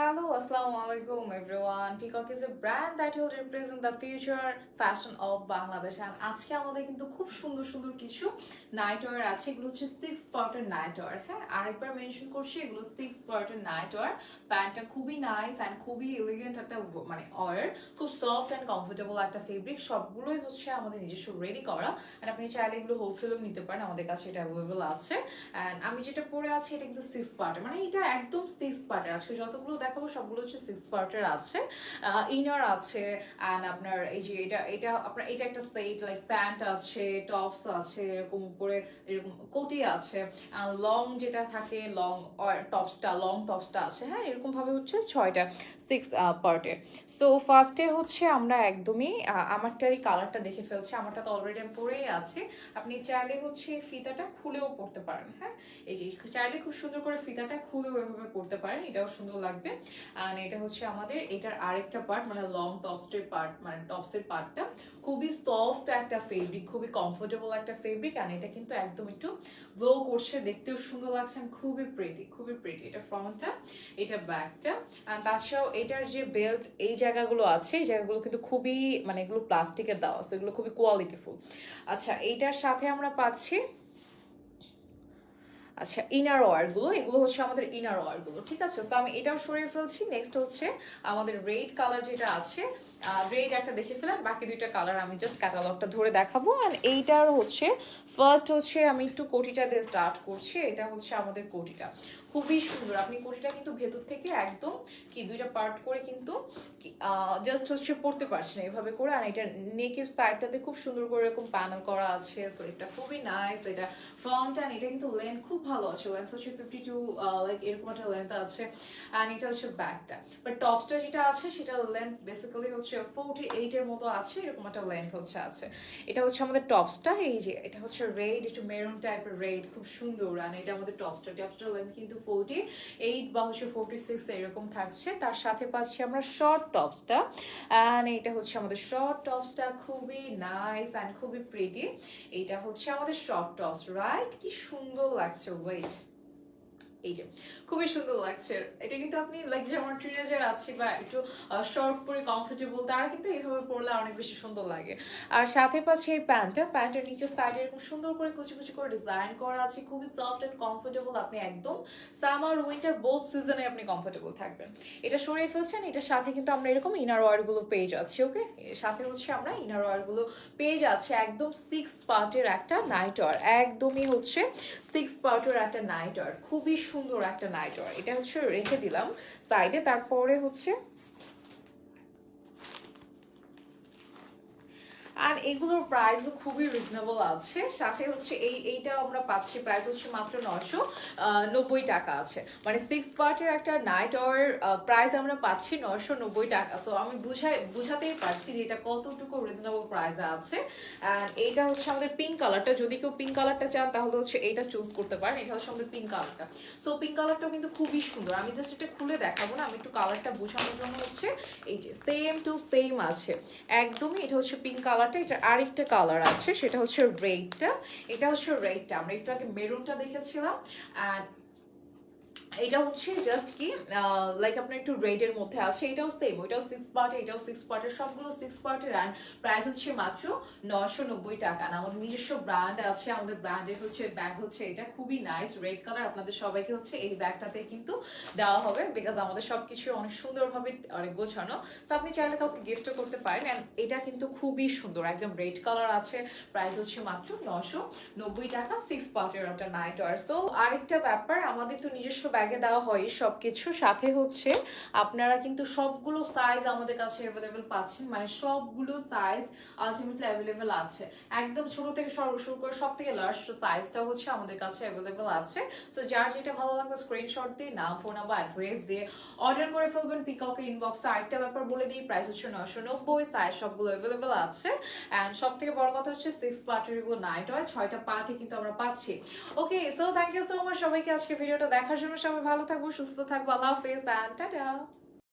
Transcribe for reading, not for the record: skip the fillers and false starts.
Hello, Assalamu alaikum everyone. Peacock is a brand that will represent the future fashion of Bangladesh. And আজকে আমাদের কিন্তু খুব সুন্দর সুন্দর কিছু নাইট ওয়্যার আছে। এগুলো হচ্ছে 6 পার্টের নাইট ওয়্যার। হ্যাঁ, আরেকবার মেনশন করছি এগুলো 6 পার্টের নাইট ওয়্যার। প্যান্টটা খুবই নাইস এন্ড খুবই এলিগেন্ট একটা মানে ওয়্যার, খুব সফট এন্ড কমফোর্টেবল একটা ফেব্রিক। সবগুলোই হচ্ছে আমাদের নিজস্ব রেডি করা। এন্ড আপনি চাইলে এগুলো হোলসেলও নিতে পারেন, আমাদের কাছে এটা অ্যাভেলেবল আছে। এন্ড আমি যেটা পরে আছি এটা কিন্তু 6 পার্টের, মানে এটা একদম 6 পার্টের। আজকে যতগুলো দেখাবো সবগুলো হচ্ছে 6 পার্টের আছে। ইনার আছে এন্ড আপনার এই যে এটা এটা আপনার এটা একটা সেট লাইক প্যান্ট আছে, টপস আছে, এরকম উপরে এরকম কোটি আছে, লং যেটা থাকে লং টপসটা আছে। হ্যাঁ, এরকম ভাবে হচ্ছে 6টা 6 পার্টের। সো ফার্স্টে হচ্ছে আমরা একদমই আমারটারই কালারটা দেখে ফেলছি। আমারটা তো অলরেডি আমি পরেই আছে। আপনি চাইলে হচ্ছে ফিতাটা খুলেও পড়তে পারেন। হ্যাঁ, এই যে চাইলে খুব সুন্দর করে ফিতাটা খুলেও এভাবে পড়তে পারেন, এটাও সুন্দর লাগবে। আর এটা হচ্ছে আমাদের এটার আরেকটা পার্ট, মানে লং টপসের পার্ট, মানে টপসের পার্টটা খুবই সফট একটা ফেব্রিক, খুবই কমফোর্টেবল একটা ফেব্রিক। আর এটা কিন্তু একদম একটু গ্লো করছে, দেখতেও সুন্দর লাগছে, খুবই প্রিটি, খুবই প্রিটি। এটা ফ্রন্টটা, এটা ব্যাকটা। আর তাছাড়াও এটার যে বেল্ট এই জায়গাগুলো আছে, এই জায়গাগুলো কিন্তু খুবই মানে এগুলো প্লাস্টিকের দেওয়া আছে, এগুলো খুবই কোয়ালিটিফুল। আচ্ছা, এইটার সাথে আমরা পাচ্ছি আচ্ছা ইনার ওয়্যারগুলো, এগুলো হচ্ছে আমাদের ইনার ওয়্যারগুলো। ঠিক আছে, সো আমি এটাও সরিয়ে ফেলছি। নেক্সট হচ্ছে আমাদের রেড কালার যেটা আছে, রেড একটা দেখে ফেলেন, বাকি দুইটা কালার আমি জাস্ট ক্যাটালগটা ধরে দেখাবো। অ্যান্ড এইটার হচ্ছে ফার্স্ট হচ্ছে আমি একটু কোটিটা দিয়ে স্টার্ট করছি। এটা হচ্ছে আমাদের কোটিটা, খুবই সুন্দর। আপনি কোটিটা কিন্তু ভেতর থেকে একদম কি দুইটা পার্ট করে কিন্তু জাস্ট হচ্ছে পড়তে পারছেন এভাবে করে। আর এটা নেকের সাইডটাতে খুব সুন্দর করে এরকম প্যানেল করা আছে, স্লিভটা খুবই নাইস। এটা ফ্রন্ট অ্যান্ড এটা কিন্তু লেন্থ খুব ভালো আছে, লেন্থ হচ্ছে 52 লাইক এরকম একটা লেন্থ আছে। অ্যান্ড এটা হচ্ছে ব্যাকটা, বাট টপসটা যেটা আছে সেটার লেন্থ বেসিক্যালি হচ্ছে 48 এর মতো আছে, এরকম একটা লেন্থ হচ্ছে আছে। এটা হচ্ছে আমাদের টপসটা, এই যে এটা হচ্ছে রেড, একটু মেরুন টাইপের রেড, খুব সুন্দর। আর এটা আমাদের টপসটার লেন্থ কিন্তু 48 বা হচ্ছে 46 এরকম থাকছে। তার সাথে পাচ্ছি আমরা শর্ট টপসটা, অ্যান্ড এটা হচ্ছে আমাদের শর্ট টপসটা, খুবই নাইস অ্যান্ড খুবই প্রিটি। এটা হচ্ছে আমাদের শর্ট টপস, রাইট? কি সুন্দর লাগছে, ওয়েট, এই যে খুবই সুন্দর লাগছে। এটা কিন্তু আপনি লাইক যেমন টিনেজার আছি বা একটু শর্ট পরে কমফোর্টেবল, তারা কিন্তু এইভাবে পরলে অনেক বেশি সুন্দর লাগে। আর সাথে পাচ্ছি এই প্যান্টের নিচের সাইডে এরকম সুন্দর করে কুচি কুচি করে ডিজাইন করা আছে, খুবই সফট এন্ড কমফোর্টেবল। আপনি একদম সামার উইন্টার বোথ সিজনে আপনি কমফোর্টেবল থাকবেন। এটা সরিয়ে ফেলছেন, এটার সাথে কিন্তু আমরা এরকম ইনার ওয়্যার গুলো পেয়ে যাচ্ছি। ওকে, সাথে হচ্ছে আমরা ইনার ওয়্যার গুলো পেয়ে যাচ্ছি। একদম 6 পার্টের একটা নাইট ওয়্যার, একদমই হচ্ছে 6 পার্টের একটা নাইট ওয়্যার, খুবই সুন্দর একটা নাইট ওয়্যার। এটা হচ্ছে রেখে দিলাম সাইডে। তারপরে হচ্ছে আর এগুলোর প্রাইসও খুবই রিজনেবল আছে। সাথে হচ্ছে এইটা আমরা পাচ্ছি প্রাইস হচ্ছে মাত্র 990 টাকা আছে, মানে 6 পার্টের একটা নাইট ওয়্যার প্রাইস আমরা পাচ্ছি 990 টাকা। সো আমি বুঝাতেই পারছি যে এটা কতটুকু রিজনেবল প্রাইসে আছে। এইটা হচ্ছে আমাদের পিঙ্ক কালারটা, যদি কেউ পিঙ্ক কালারটা চান তাহলে হচ্ছে এইটা চুজ করতে পারেন। এটা হচ্ছে আমাদের পিঙ্ক কালারটা। সো পিঙ্ক কালারটাও কিন্তু খুবই সুন্দর। আমি জাস্ট এটা খুলে দেখাবো না, আমি একটু কালারটা বোঝানোর জন্য হচ্ছে এই যে সেম টু সেম আছে একদমই। এটা হচ্ছে পিঙ্ক কালার, এটার আরেকটা কালার আছে, সেটা হচ্ছে রেডটা। এটা হচ্ছে রেডটা, আমরা একটু আগে মেরুনটা দেখেছিলাম। অ্যান্ড এটা হচ্ছে জাস্ট কি লাইক আপনার একটু রেডের মধ্যে আছে। এটাও সেম, ওইটাও 6 পার্ট, এটাও 6 পার্টের, সবগুলো 6 পার্টের। অ্যান্ড প্রাইস হচ্ছে মাত্র 990 টাকা। আর আমাদের নিজস্ব ব্র্যান্ড আছে, আমাদের ব্র্যান্ডের হচ্ছে ব্যাগ হচ্ছে এটা, খুবই নাইস রেড কালার। আপনাদের সবাইকে হচ্ছে এই ব্যাগটাতে কিন্তু দেওয়া হবে, বিকজ আমাদের সবকিছু অনেক সুন্দরভাবে অনেক গোছানো। সো আপনি চাইলে কাউকে গিফটও করতে পারেন। অ্যান্ড এটা কিন্তু খুবই সুন্দর, একদম রেড কালার আছে। প্রাইস হচ্ছে মাত্র 990 টাকা, 6 পার্টের একটা নাইট ওয়্যার। তো আরেকটা ব্যাপার, আমাদের তো নিজস্ব ব্যাগে দেওয়া হয় সবকিছু, সাথে হচ্ছে আপনারা কিন্তু সবগুলো সাইজ আমাদের কাছে অ্যাভেলেবেল পাচ্ছেন, মানে সবগুলো সাইজ আলটিমেটলি অ্যাভেলেবেল আছে। একদম ছোট থেকে শুরু করে সব থেকে লাস্ট সাইজটা হচ্ছে আমাদের কাছে অ্যাভেলেবেল আছে। সো যার যেটা ভালো লাগবে স্ক্রিনশট দিয়ে নাম, ফোন নাম্বার, অ্যাড্রেস দিয়ে অর্ডার করে ফেলবেন পিককের ইনবক্সে। আরেকটা ব্যাপার বলে দিই, প্রাইস হচ্ছে 990, সাইজ সবগুলো অ্যাভেলেবেল আছে। অ্যান্ড সব থেকে বড় কথা হচ্ছে 6 পার্টের এগুলো নাইট হয়, 6টা পার্টই কিন্তু আমরা পাচ্ছি। Okay, so thank you so much সবাইকে আজকে ভিডিওটা দেখার জন্য। সবাই ভালো থাকবো, সুস্থ থাকবো, আল্লাহ হাফেজ, অ্যান্ড টাটা।